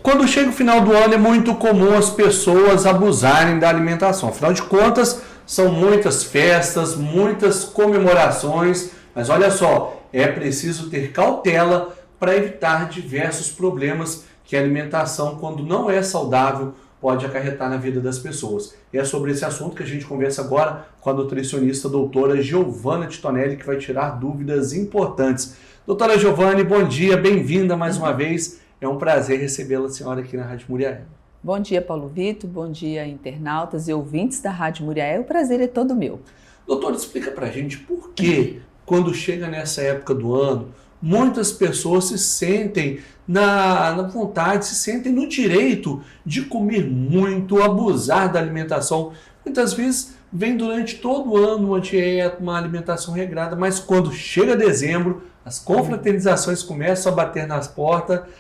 Quando chega o final do ano é muito comum as pessoas abusarem da alimentação. Afinal de contas, são muitas festas, muitas comemorações, mas olha só, é preciso ter cautela para evitar diversos problemas que a alimentação, quando não é saudável, pode acarretar na vida das pessoas. E é sobre esse assunto que a gente conversa agora com a nutricionista doutora Giovana Titonelli, que vai tirar dúvidas importantes. Doutora Giovana, bom dia, bem-vinda mais uma vez. É um prazer recebê-la, senhora, aqui na Rádio Muriaé. Bom dia, Paulo Vitor, bom dia, internautas e ouvintes da Rádio Muriaé. O prazer é todo meu. Doutor, explica pra gente por que, quando chega nessa época do ano, muitas pessoas se sentem na vontade, se sentem no direito de comer muito, abusar da alimentação. Muitas vezes vem durante todo o ano uma dieta, uma alimentação regrada, mas quando chega dezembro, as confraternizações começam a bater nas portas,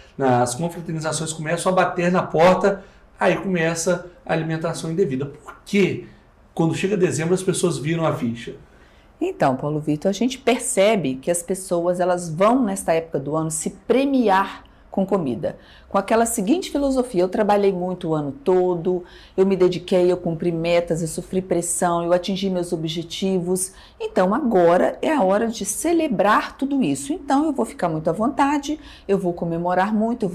aí começa a alimentação indevida. Por que, quando chega dezembro, as pessoas viram a ficha? Então, Paulo Vitor, a gente percebe que as pessoas elas vão, nesta época do ano, se premiar com comida. Com aquela seguinte filosofia: eu trabalhei muito o ano todo, eu me dediquei, eu cumpri metas, eu sofri pressão, eu atingi meus objetivos. Então, agora é a hora de celebrar tudo isso. Então, eu vou ficar muito à vontade, eu vou comemorar muito,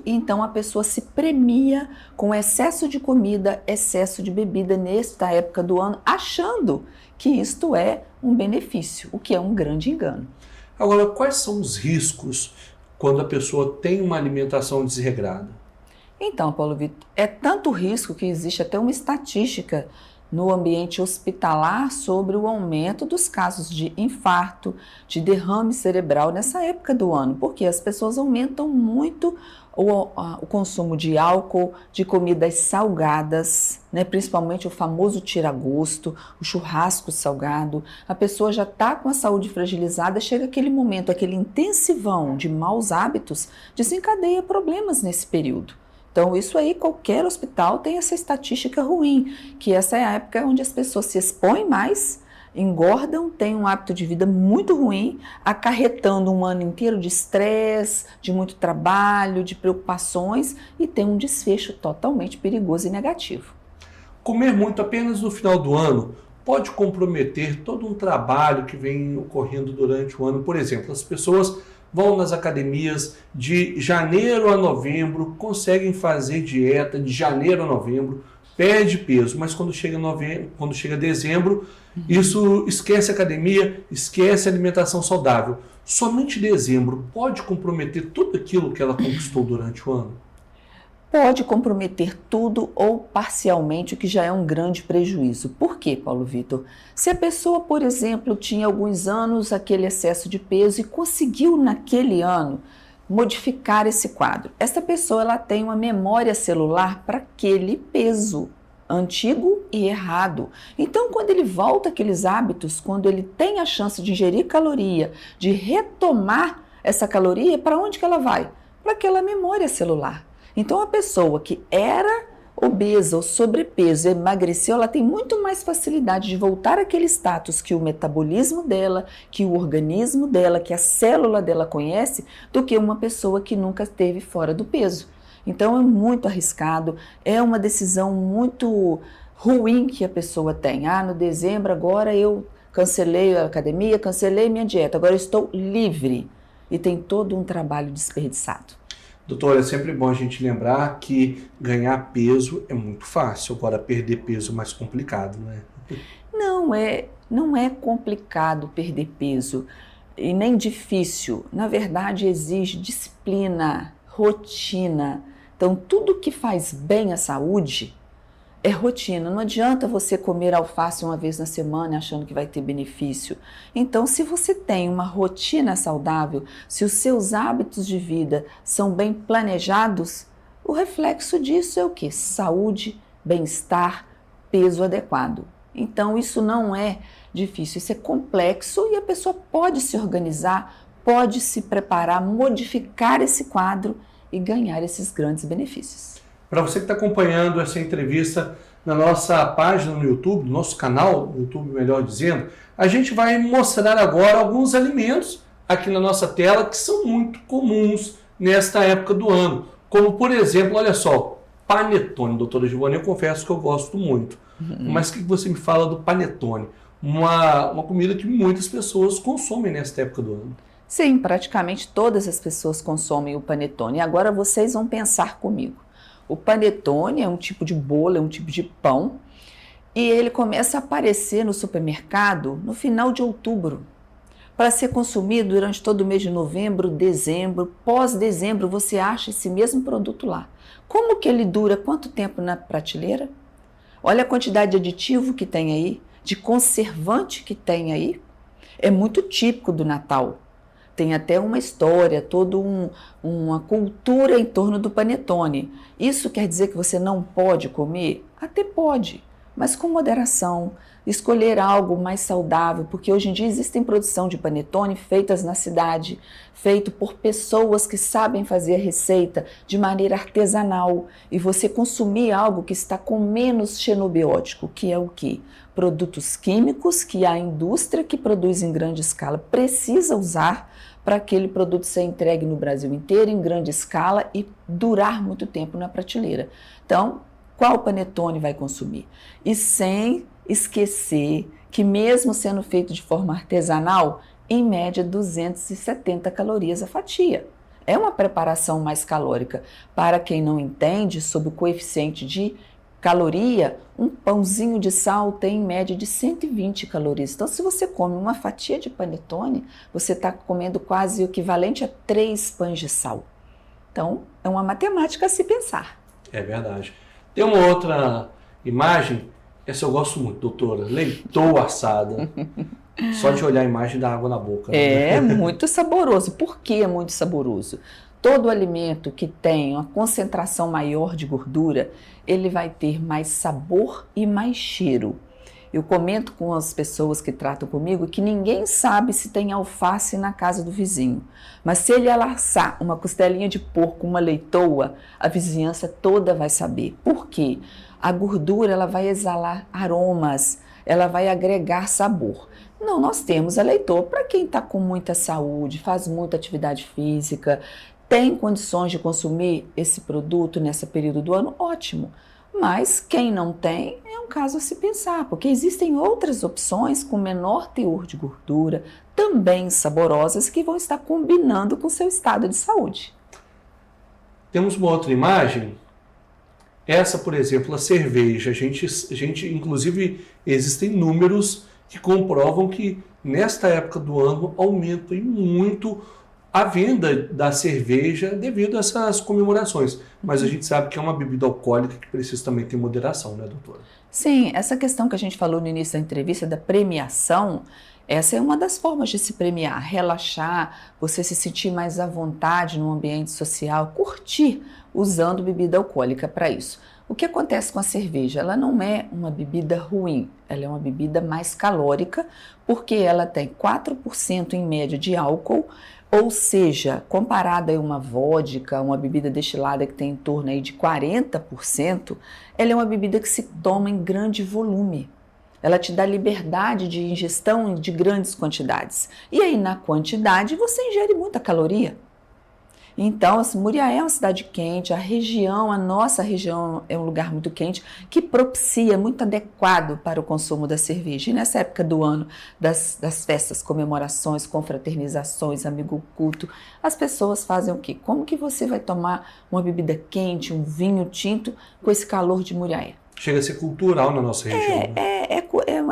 e então a pessoa se premia com excesso de comida, excesso de bebida nesta época do ano, achando que isto é um benefício, o que é um grande engano. Agora, quais são os riscos quando a pessoa tem uma alimentação desregrada? Então, Paulo Vitor, é tanto risco que existe até uma estatística no ambiente hospitalar sobre o aumento dos casos de infarto, de derrame cerebral nessa época do ano, porque as pessoas aumentam muito o consumo de álcool, de comidas salgadas, né? Principalmente o famoso tira-gosto, o churrasco salgado. A pessoa já está com a saúde fragilizada, chega aquele momento, aquele intensivão de maus hábitos, desencadeia problemas nesse período. Então, isso aí, qualquer hospital tem essa estatística ruim, que essa é a época onde as pessoas se expõem mais, engordam, têm um hábito de vida muito ruim, acarretando um ano inteiro de estresse, de muito trabalho, de preocupações, e tem um desfecho totalmente perigoso e negativo. Comer muito apenas no final do ano pode comprometer todo um trabalho que vem ocorrendo durante o ano. Por exemplo, as pessoas vão nas academias de janeiro a novembro, conseguem fazer dieta de janeiro a novembro, perde peso, mas quando chega dezembro, isso esquece a academia, esquece a alimentação saudável. Somente dezembro pode comprometer tudo aquilo que ela conquistou durante o ano? Pode comprometer tudo ou parcialmente, o que já é um grande prejuízo. Por quê, Paulo Vitor? Se a pessoa, por exemplo, tinha alguns anos aquele excesso de peso e conseguiu naquele ano modificar esse quadro, essa pessoa ela tem uma memória celular para aquele peso antigo e errado. Então, quando ele volta àqueles hábitos, quando ele tem a chance de ingerir caloria, de retomar essa caloria, para onde que ela vai? Para aquela memória celular. Então, a pessoa que era obesa ou sobrepeso, emagreceu, ela tem muito mais facilidade de voltar àquele status que o metabolismo dela, que o organismo dela, que a célula dela conhece, do que uma pessoa que nunca esteve fora do peso. Então, é muito arriscado, é uma decisão muito ruim que a pessoa tem. No dezembro agora eu cancelei a academia, cancelei minha dieta, agora eu estou livre. E tem todo um trabalho desperdiçado. Doutor, é sempre bom a gente lembrar que ganhar peso é muito fácil, agora perder peso é mais complicado, não é? Não é complicado perder peso e nem difícil. Na verdade, exige disciplina, rotina. Então, tudo que faz bem à saúde é rotina. Não adianta você comer alface uma vez na semana achando que vai ter benefício. Então, se você tem uma rotina saudável, se os seus hábitos de vida são bem planejados, o reflexo disso é o quê? Saúde, bem-estar, peso adequado. Então, isso não é difícil, isso é complexo e a pessoa pode se organizar, pode se preparar, modificar esse quadro e ganhar esses grandes benefícios. Para você que está acompanhando essa entrevista na nossa página no YouTube, no nosso canal no YouTube, melhor dizendo, a gente vai mostrar agora alguns alimentos aqui na nossa tela que são muito comuns nesta época do ano. Como, por exemplo, olha só, panetone, doutora Giovana, eu confesso que eu gosto muito. Mas o que você me fala do panetone? Uma comida que muitas pessoas consomem nesta época do ano. Sim, praticamente todas as pessoas consomem o panetone. Agora vocês vão pensar comigo. O panetone é um tipo de bolo, é um tipo de pão, e ele começa a aparecer no supermercado no final de outubro, para ser consumido durante todo o mês de novembro, dezembro. Pós-dezembro você acha esse mesmo produto lá. Como que ele dura quanto tempo na prateleira? Olha a quantidade de aditivo que tem aí, de conservante que tem aí. É muito típico do Natal. Tem até uma história, toda uma cultura em torno do panetone. Isso quer dizer que você não pode comer? Até pode, mas com moderação. Escolher algo mais saudável, porque hoje em dia existem produção de panetone feitas na cidade, feito por pessoas que sabem fazer a receita de maneira artesanal, e você consumir algo que está com menos xenobiótico, que é o quê? Produtos químicos que a indústria que produz em grande escala precisa usar para aquele produto ser entregue no Brasil inteiro em grande escala e durar muito tempo na prateleira. Então, qual panetone vai consumir? E sem esquecer que mesmo sendo feito de forma artesanal, em média 270 calorias a fatia. É uma preparação mais calórica. Para quem não entende sobre o coeficiente de caloria, um pãozinho de sal tem em média de 120 calorias. Então, se você come uma fatia de panetone, você está comendo quase o equivalente a 3 pães de sal. Então, é uma matemática a se pensar. É verdade. Tem uma outra imagem, essa eu gosto muito, doutora, leitoa assada. Só de olhar a imagem dá água na boca. É muito saboroso. Por que é muito saboroso? Todo alimento que tem uma concentração maior de gordura, ele vai ter mais sabor e mais cheiro. Eu comento com as pessoas que tratam comigo que ninguém sabe se tem alface na casa do vizinho. Mas se ele alaçar uma costelinha de porco, uma leitoa, a vizinhança toda vai saber. Por quê? A gordura ela vai exalar aromas, ela vai agregar sabor. Não, nós temos a leitoa para quem está com muita saúde, faz muita atividade física, tem condições de consumir esse produto nesse período do ano, ótimo. Mas quem não tem, é um caso a se pensar, porque existem outras opções com menor teor de gordura, também saborosas, que vão estar combinando com o seu estado de saúde. Temos uma outra imagem. Essa, por exemplo, a cerveja. A gente, inclusive, existem números que comprovam que nesta época do ano aumenta muito a venda da cerveja devido a essas comemorações. Mas a gente sabe que é uma bebida alcoólica que precisa também ter moderação, né, doutora? Sim, essa questão que a gente falou no início da entrevista da premiação, essa é uma das formas de se premiar, relaxar, você se sentir mais à vontade no ambiente social, curtir usando bebida alcoólica para isso. O que acontece com a cerveja? Ela não é uma bebida ruim, ela é uma bebida mais calórica, porque ela tem 4% em média de álcool, ou seja, comparada a uma vodka, uma bebida destilada que tem em torno aí de 40%, ela é uma bebida que se toma em grande volume. Ela te dá liberdade de ingestão de grandes quantidades. E aí, na quantidade, você ingere muita caloria. Então, Muriaé é uma cidade quente, a nossa região é um lugar muito quente, que propicia, muito adequado para o consumo da cerveja. E nessa época do ano, das festas, comemorações, confraternizações, amigo culto, as pessoas fazem o quê? Como que você vai tomar uma bebida quente, um vinho tinto, com esse calor de Muriaé? Chega a ser cultural na nossa região.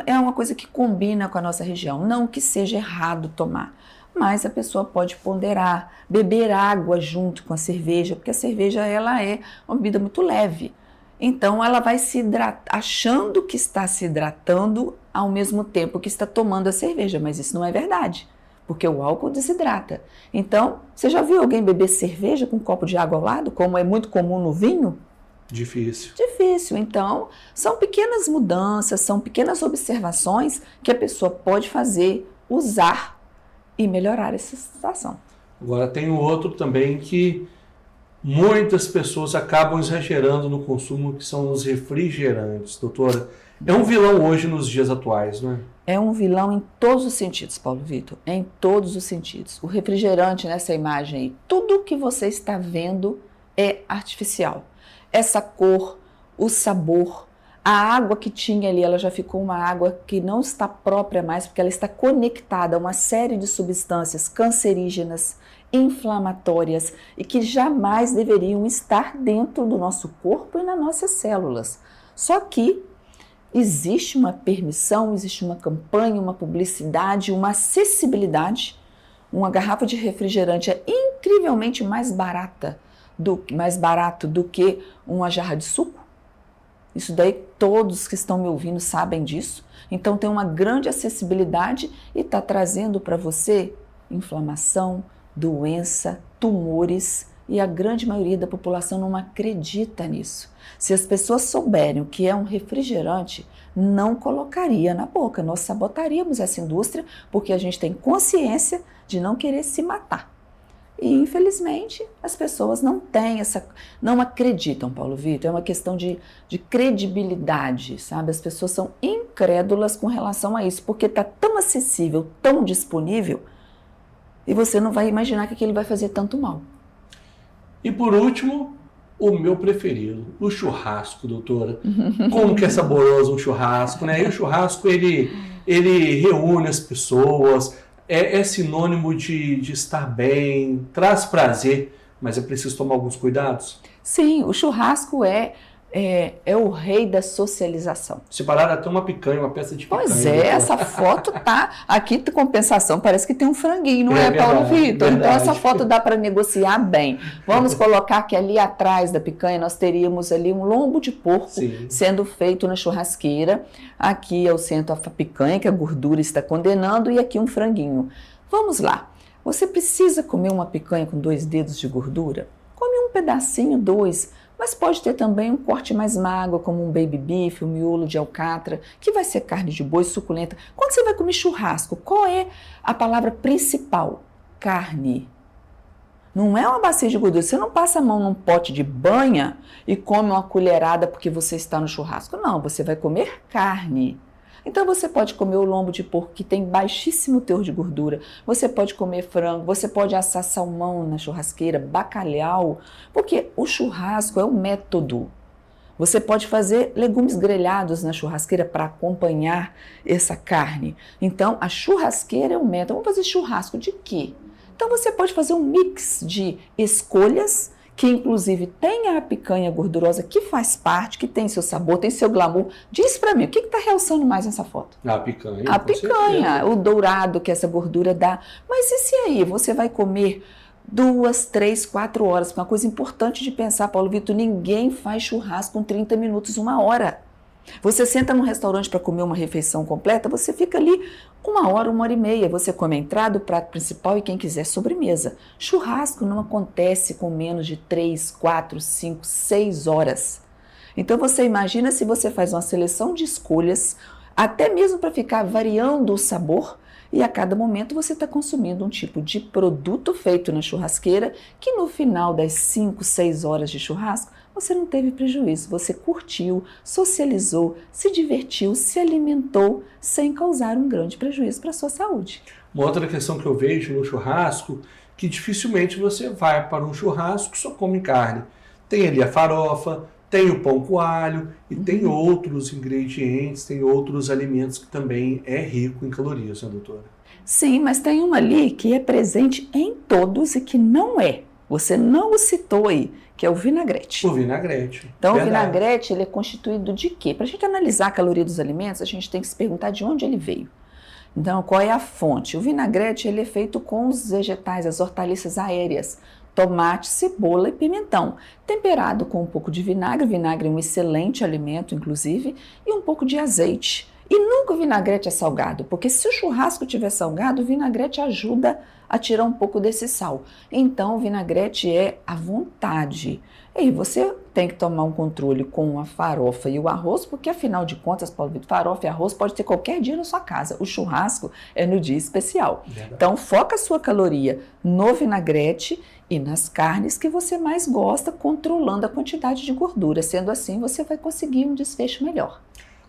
É uma coisa que combina com a nossa região, não que seja errado tomar. Mas a pessoa pode ponderar, beber água junto com a cerveja, porque a cerveja ela é uma bebida muito leve. Então ela vai se hidratar, achando que está se hidratando ao mesmo tempo que está tomando a cerveja, mas isso não é verdade, porque o álcool desidrata. Então, você já viu alguém beber cerveja com um copo de água ao lado, como é muito comum no vinho? Difícil. Difícil. Então, são pequenas mudanças, são pequenas observações que a pessoa pode fazer, usar e melhorar essa situação. Agora tem um outro também que muitas pessoas acabam exagerando no consumo, que são os refrigerantes, doutora. É um vilão hoje nos dias atuais, não é? É um vilão em todos os sentidos, Paulo Vitor, em todos os sentidos. O refrigerante nessa imagem aí, tudo que você está vendo é artificial. Essa cor, o sabor, a água que tinha ali, ela já ficou uma água que não está própria mais, porque ela está conectada a uma série de substâncias cancerígenas, inflamatórias e que jamais deveriam estar dentro do nosso corpo e nas nossas células. Só que existe uma permissão, existe uma campanha, uma publicidade, uma acessibilidade. Uma garrafa de refrigerante é incrivelmente mais barato do que uma jarra de suco. Isso daí todos que estão me ouvindo sabem disso. Então tem uma grande acessibilidade e está trazendo para você inflamação, doença, tumores, e a grande maioria da população não acredita nisso. Se as pessoas souberem o que é um refrigerante, não colocaria na boca. Nós sabotaríamos essa indústria porque a gente tem consciência de não querer se matar. E, infelizmente, as pessoas não acreditam, Paulo Vitor. É uma questão de credibilidade, sabe? As pessoas são incrédulas com relação a isso, porque está tão acessível, tão disponível, e você não vai imaginar que aquilo vai fazer tanto mal. E por último, o meu preferido, o churrasco, doutora. Como que é saboroso um churrasco, né? E o churrasco, ele reúne as pessoas, é sinônimo de estar bem, traz prazer, mas é preciso tomar alguns cuidados. Sim, o churrasco é o rei da socialização. Separaram até uma picanha, uma peça de picanha. Pois é, essa foto tá aqui de compensação, parece que tem um franguinho, não é, Paulo Vitor? Então essa foto dá para negociar bem. Vamos colocar que ali atrás da picanha nós teríamos ali um lombo de porco sendo feito na churrasqueira. Aqui eu sento a picanha, que a gordura está condenando, e aqui um franguinho. Vamos lá, você precisa comer uma picanha com 2 dedos de gordura? Come um pedacinho, 2. Mas pode ter também um corte mais magro, como um baby beef, um miolo de alcatra, que vai ser carne de boi suculenta. Quando você vai comer churrasco, qual é a palavra principal? Carne. Não é uma bacia de gordura. Você não passa a mão num pote de banha e come uma colherada porque você está no churrasco. Não, você vai comer carne. Então você pode comer o lombo de porco, que tem baixíssimo teor de gordura, você pode comer frango, você pode assar salmão na churrasqueira, bacalhau, porque o churrasco é um método. Você pode fazer legumes grelhados na churrasqueira para acompanhar essa carne. Então a churrasqueira é um método. Vamos fazer churrasco de quê? Então você pode fazer um mix de escolhas, que inclusive tem a picanha gordurosa, que faz parte, que tem seu sabor, tem seu glamour. Diz pra mim, o que está realçando mais nessa foto? A picanha. A picanha, o dourado que essa gordura dá. Mas e se aí você vai comer 2, 3, 4 horas? Uma coisa importante de pensar, Paulo Vitor, ninguém faz churrasco com 30 minutos, 1 hora. Você senta num restaurante para comer uma refeição completa, você fica ali 1 hora, 1h30. Você come a entrada, o prato principal e quem quiser sobremesa. Churrasco não acontece com menos de 3, 4, 5, 6 horas. Então você imagina se você faz uma seleção de escolhas, até mesmo para ficar variando o sabor, e a cada momento você está consumindo um tipo de produto feito na churrasqueira que no final das 5, 6 horas de churrasco você não teve prejuízo, você curtiu, socializou, se divertiu, se alimentou sem causar um grande prejuízo para a sua saúde. Uma outra questão que eu vejo no churrasco, que dificilmente você vai para um churrasco que só come carne. Tem ali a farofa, tem o pão com alho e tem outros ingredientes, tem outros alimentos que também é rico em calorias, né, doutora? Sim, mas tem uma ali que é presente em todos e que não é. Você não o citou aí, que é o vinagrete. O vinagrete. Então, verdade. O vinagrete ele é constituído de quê? Para a gente analisar a caloria dos alimentos, a gente tem que se perguntar de onde ele veio. Então, qual é a fonte? O vinagrete ele é feito com os vegetais, as hortaliças aéreas, tomate, cebola e pimentão, temperado com um pouco de vinagre. Vinagre é um excelente alimento, inclusive, e um pouco de azeite. E nunca o vinagrete é salgado, porque se o churrasco tiver salgado, o vinagrete ajuda a tirar um pouco desse sal. Então, o vinagrete é à vontade. E você tem que tomar um controle com a farofa e o arroz, porque afinal de contas, Paulo Vitor, farofa e arroz pode ter qualquer dia na sua casa. O churrasco é no dia especial. Verdade. Então, foca a sua caloria no vinagrete e nas carnes que você mais gosta, controlando a quantidade de gordura. Sendo assim, você vai conseguir um desfecho melhor.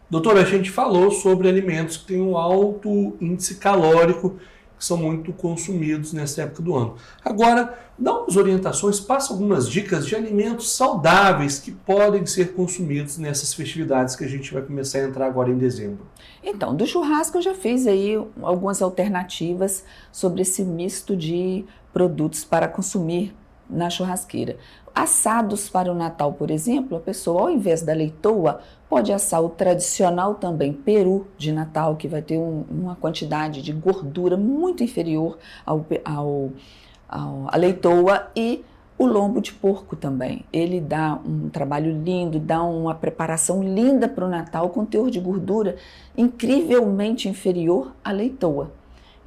Doutor, a gente falou sobre alimentos que têm um alto índice calórico, que são muito consumidos nessa época do ano. Agora, dá umas orientações, passa algumas dicas de alimentos saudáveis que podem ser consumidos nessas festividades que a gente vai começar a entrar agora em dezembro. Então, do churrasco eu já fiz aí algumas alternativas sobre esse misto de produtos para consumir na churrasqueira. Assados para o Natal, por exemplo, a pessoa, ao invés da leitoa, pode assar o tradicional também peru de Natal, que vai ter uma quantidade de gordura muito inferior à leitoa, e o lombo de porco também. Ele dá um trabalho lindo, dá uma preparação linda para o Natal, com teor de gordura incrivelmente inferior à leitoa.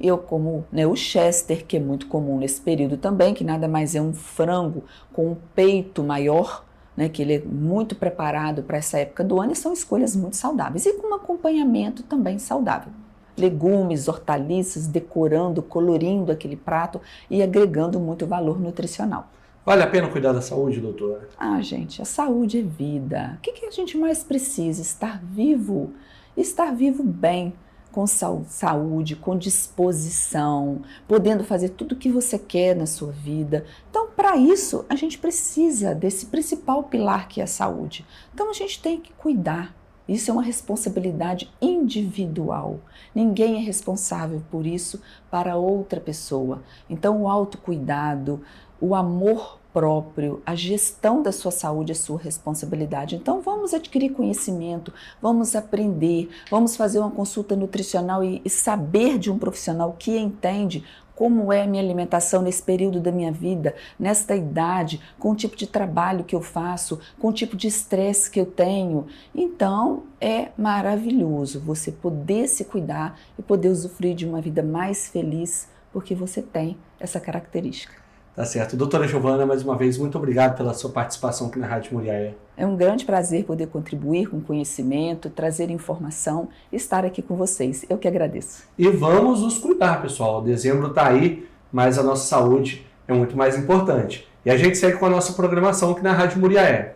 Eu como o Chester, que é muito comum nesse período também, que nada mais é um frango com um peito maior, que ele é muito preparado para essa época do ano, e são escolhas muito saudáveis. E com um acompanhamento também saudável. Legumes, hortaliças, decorando, colorindo aquele prato e agregando muito valor nutricional. Vale a pena cuidar da saúde, doutora? Gente, a saúde é vida. O que a gente mais precisa? Estar vivo. Estar vivo bem, com saúde, com disposição, podendo fazer tudo o que você quer na sua vida. Então, para isso, a gente precisa desse principal pilar que é a saúde. Então, a gente tem que cuidar. Isso é uma responsabilidade individual. Ninguém é responsável por isso para outra pessoa. Então, o autocuidado, o amor próprio, a gestão da sua saúde é sua responsabilidade. Então vamos adquirir conhecimento, vamos aprender, vamos fazer uma consulta nutricional e saber de um profissional que entende como é a minha alimentação nesse período da minha vida, nesta idade, com o tipo de trabalho que eu faço, com o tipo de estresse que eu tenho. Então é maravilhoso você poder se cuidar e poder usufruir de uma vida mais feliz, porque você tem essa característica. Tá certo. Doutora Giovana, mais uma vez, muito obrigado pela sua participação aqui na Rádio Muriaé. É um grande prazer poder contribuir com conhecimento, trazer informação e estar aqui com vocês. Eu que agradeço. E vamos nos cuidar, pessoal. Dezembro está aí, mas a nossa saúde é muito mais importante. E a gente segue com a nossa programação aqui na Rádio Muriaé.